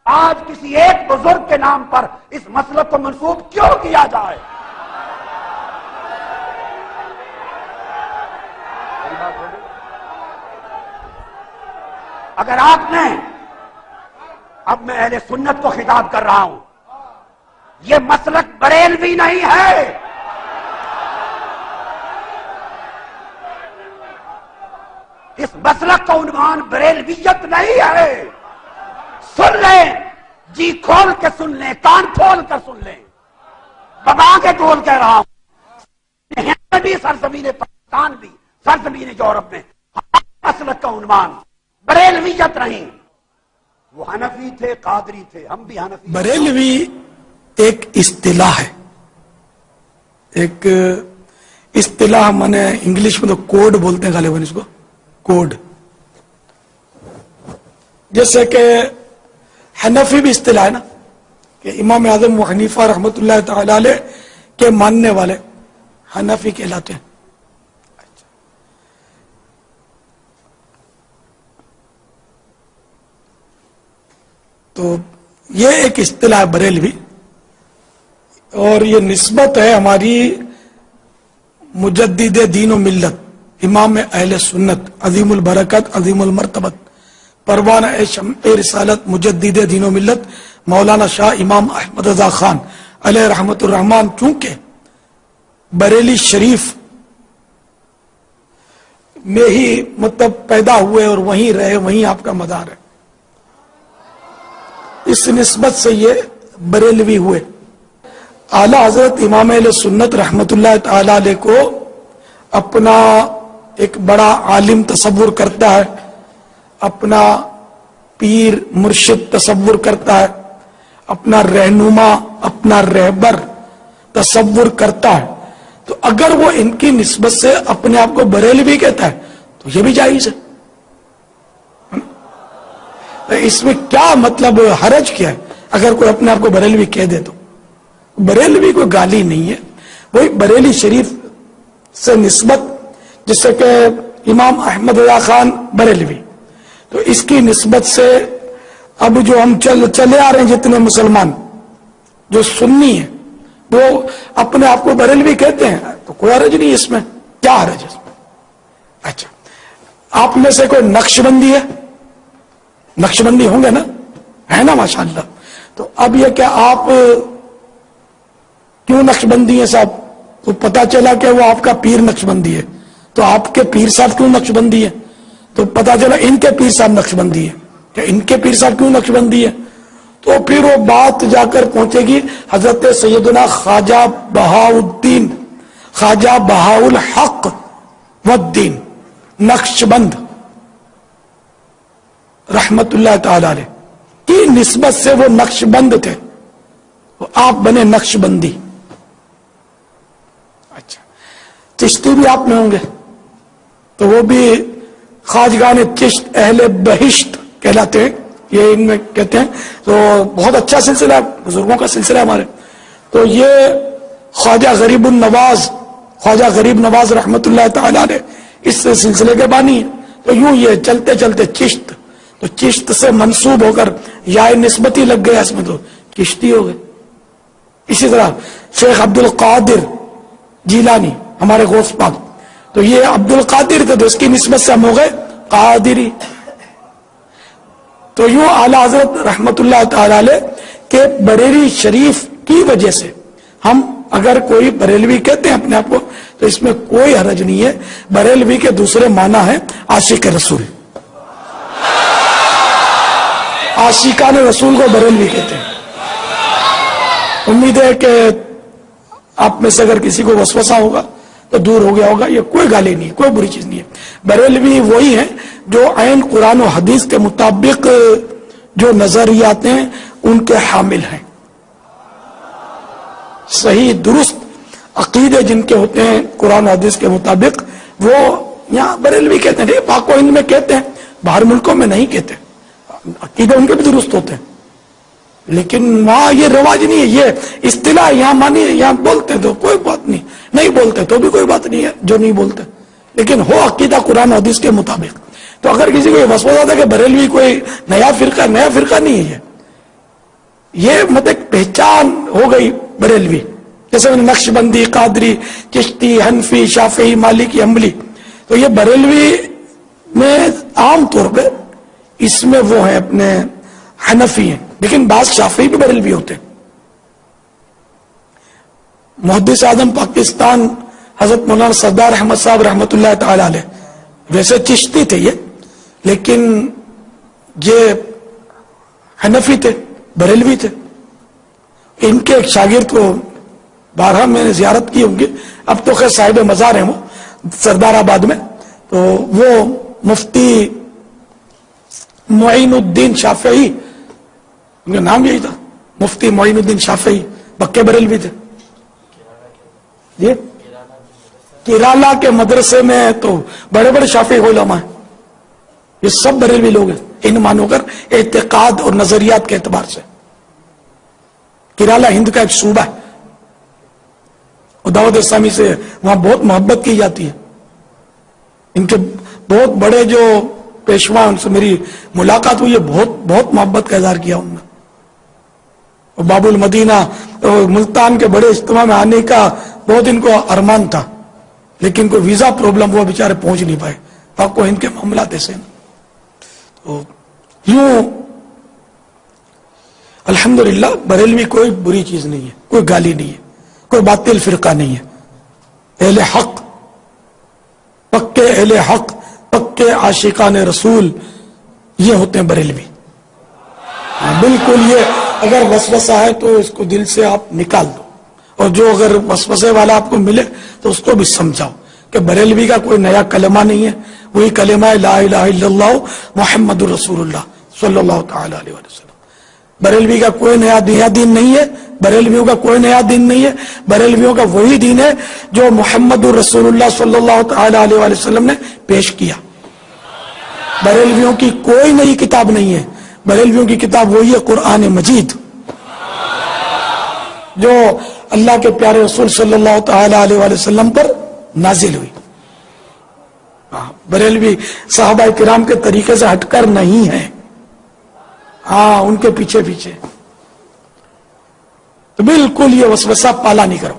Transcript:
آج کسی ایک بزرگ کے نام پر اس مسلک کو منسوب کیوں کیا جائے؟ اگر آپ نے، اب میں اہل سنت کو خطاب کر رہا ہوں، یہ مسلک بریلوی نہیں ہے، اس مسلک کا عنوان بریلویت نہیں ہے۔ سن لیں، جی کھول کے سن لیں، کان کھول کر سن لیں، دبا کے بول کہہ رہا ہوں، ہند بھی سرزمین پاکستان بھی سرزمین یورپ میں مسلک کا عنوان بریلویت نہیں۔ وہ حنفی تھے، قادری تھے، ہم بھی حنفی۔ بریلوی ایک اصطلاح ہے، ایک اصطلاح، مانے انگلش میں تو کوڈ بولتے ہیں غالباً اس کو، کوڈ۔ جیسے کہ حنفی بھی اصطلاح ہے نا، کہ امام اعظم ابو حنیفہ رحمۃ اللہ تعالی علیہ کے ماننے والے حنفی کہلاتے ہیں۔ تو یہ ایک اصطلاح بریلوی، اور یہ نسبت ہے ہماری مجدد دین و ملت، امام اہل سنت، عظیم البرکت، عظیم المرتبت، پروانہ شمع رسالت، مجدد دین و ملت مولانا شاہ امام احمد رضا خان علیہ رحمت الرحمان، چونکہ بریلی شریف میں ہی مطلب پیدا ہوئے اور وہیں رہے، وہیں آپ کا مدار ہے، اس نسبت سے یہ بریلوی ہوئے۔ اعلی حضرت امام اہل سنت رحمت اللہ تعالی علیہ کو اپنا ایک بڑا عالم تصور کرتا ہے، اپنا پیر مرشد تصور کرتا ہے، اپنا رہنما، اپنا رہبر تصور کرتا ہے، تو اگر وہ ان کی نسبت سے اپنے آپ کو بریلوی کہتا ہے تو یہ بھی جائز ہے۔ اس میں کیا مطلب حرج کیا ہے اگر کوئی اپنے آپ کو بریلوی کہہ دے؟ تو بریلوی کوئی گالی نہیں ہے، وہی بریلی شریف سے نسبت، جس سے کہ امام احمد رضا خان بریلوی، تو اس کی نسبت سے اب جو ہم چلے آ رہے ہیں جتنے مسلمان جو سنی ہیں وہ اپنے آپ کو بریلوی کہتے ہیں، تو کوئی حرج نہیں اس میں، کیا حرج ہے اس میں؟ اچھا، آپ میں سے کوئی نقش بندی ہے؟ نقش بندی ہوں گے نا، ہے نا ماشاءاللہ؟ تو اب یہ کہ آپ کیوں نقش بندی ہیں صاحب؟ تو پتا چلا کہ وہ آپ کا پیر نقش بندی ہے، تو آپ کے پیر صاحب کیوں نقش بندی ہے؟ تو پتا چلا ان کے پیر صاحب نقش بندی ہے، کہ ان کے پیر صاحب کیوں نقش بندی ہے؟ تو پھر وہ بات جا کر پہنچے گی حضرت سیدنا خواجہ بہاؤالدین، خواجہ بہاء الحق والدین نقش بند رحمت اللہ تعالی علیہ کی نسبت سے وہ نقش بند تھے، وہ آپ بنے نقش بندی۔ اچھا، چشتی بھی آپ میں ہوں گے، تو وہ بھی خواجگان چشت اہل بہشت کہلاتے ہیں، یہ ان میں کہتے ہیں، تو بہت اچھا سلسلہ ہے، بزرگوں کا سلسلہ ہمارے۔ تو یہ خواجہ غریب النواز، خواجہ غریب نواز رحمت اللہ تعالی علیہ اس سلسلے کے بانی ہیں۔ تو یوں یہ چلتے چلتے چشت، تو چشت سے منسوب ہو کر یا نسبتی لگ گیا اس میں، تو چشتی ہو گئے۔ اسی طرح شیخ عبد القادر جیلانی ہمارے غوث پاک، تو یہ عبد القادر تھے، تو اس کی نسبت سے ہم ہو گئے قادری۔ تو یوں اعلی حضرت رحمت اللہ تعالی علیہ کے بریلی شریف کی وجہ سے ہم اگر کوئی بریلوی کہتے ہیں اپنے آپ کو تو اس میں کوئی حرج نہیں ہے۔ بریلوی کے دوسرے معنی ہے عاشق رسول، عاشقان رسول کو بریلوی کہتے ہیں۔ امید ہے کہ آپ میں سے اگر کسی کو وسوسہ ہوگا تو دور ہو گیا ہوگا، یہ کوئی گالی نہیں ہے، کوئی بری چیز نہیں ہے۔ بریلوی وہی ہیں جو عین قرآن و حدیث کے مطابق جو نظریات ہیں ان کے حامل ہیں، صحیح درست عقیدے جن کے ہوتے ہیں قرآن و حدیث کے مطابق، وہ یہاں بریلوی کہتے ہیں، پاک و ہند میں کہتے ہیں، باہر ملکوں میں نہیں کہتے، عقیدے ان کے بھی درست ہوتے ہیں، لیکن وہاں یہ رواج نہیں ہے، یہ اصطلاح یہاں مانی، یہاں بولتے تو کوئی بات نہیں، نہیں بولتے تو بھی کوئی بات نہیں ہے جو نہیں بولتے، لیکن ہو عقیدہ قرآن و حدیث کے مطابق۔ تو اگر کسی کو یہ وسوسہ تھا کہ بریلوی کوئی نیا فرقہ نہیں ہے، یہ مطلب ایک پہچان ہو گئی بریلوی، جیسے نقش بندی، قادری، چشتی، حنفی، شافعی، مالکی، حنبلی، تو یہ بریلوی میں عام طور پہ اس میں وہ ہیں اپنے حنفی ہیں، لیکن بعض شافعی بھی بریلوی ہوتے ہیں۔ محدث اعظم پاکستان حضرت مولانا سردار احمد صاحب رحمۃ اللہ تعالی علیہ ویسے چشتی تھے یہ، لیکن یہ حنفی تھے، بریلوی تھے۔ ان کے ایک شاگرد کو بارہا میں نے زیارت کی ہوں گی، اب تو خیر صاحب مزار ہیں وہ سردار آباد میں، تو وہ مفتی معین الدین شافعی، ان کا نام یہی تھا، مفتی معین الدین شافعی، پکے بریلوی تھے۔ جی کیرالا کے مدرسے میں تو بڑے بڑے شافعی علماء ہیں، یہ سب بریلوی لوگ ہیں ان مانو کر اعتقاد اور نظریات کے اعتبار سے۔ کیرالا ہند کا ایک صوبہ ہے، اور دعوت اسلامی سے وہاں بہت محبت کی جاتی ہے۔ ان کے بہت بڑے جو پیشوا، ان سے میری ملاقات ہوئی ہے، بہت محبت کا اظہار کیا ان نے۔ اور باب المدینہ ملتان کے بڑے اجتماع میں آنے کا بہت ان کو ارمان تھا، لیکن کوئی ویزا پرابلم ہوا، بیچارے پہنچ نہیں پائے۔ آپ کو ان کے معاملات ایسے ہیں۔ تو یوں الحمدللہ بریلوی کوئی بری چیز نہیں ہے، کوئی گالی نہیں ہے، کوئی باطل فرقہ نہیں ہے۔ اہل حق، پکے اہل حق، پکے عاشقان رسول، یہ ہوتے ہیں بریلوی۔ بالکل، یہ اگر وسوسہ ہے تو اس کو دل سے آپ نکال دو، اور جو اگر وسوسے والا آپ کو ملے تو اس کو بھی سمجھاؤ کہ بریلوی کا کوئی نیا کلمہ نہیں ہے، وہی کلمہ ہے لا الہ الا اللہ محمد الرسول اللہ صلی اللہ تعالی علیہ وسلم۔ بریلوی کا کوئی نیا دین نہیں ہے، بریلویوں کا کوئی نیا دین نہیں ہے، بریلویوں کا وہی دین ہے جو محمد الرسول اللہ صلی اللہ تعالی علیہ وسلم نے پیش کیا۔ بریلویوں کی کوئی نئی کتاب نہیں ہے، بریلویوں کی کتاب وہی ہے قرآن مجید، جو اللہ کے پیارے رسول صلی اللہ تعالی علیہ وسلم پر نازل ہوئی۔ بریلوی صحابہ کرام کے طریقے سے ہٹ کر نہیں ہے، ہاں ان کے پیچھے پیچھے۔ تو بالکل یہ وسوسہ پالا نہیں کرو۔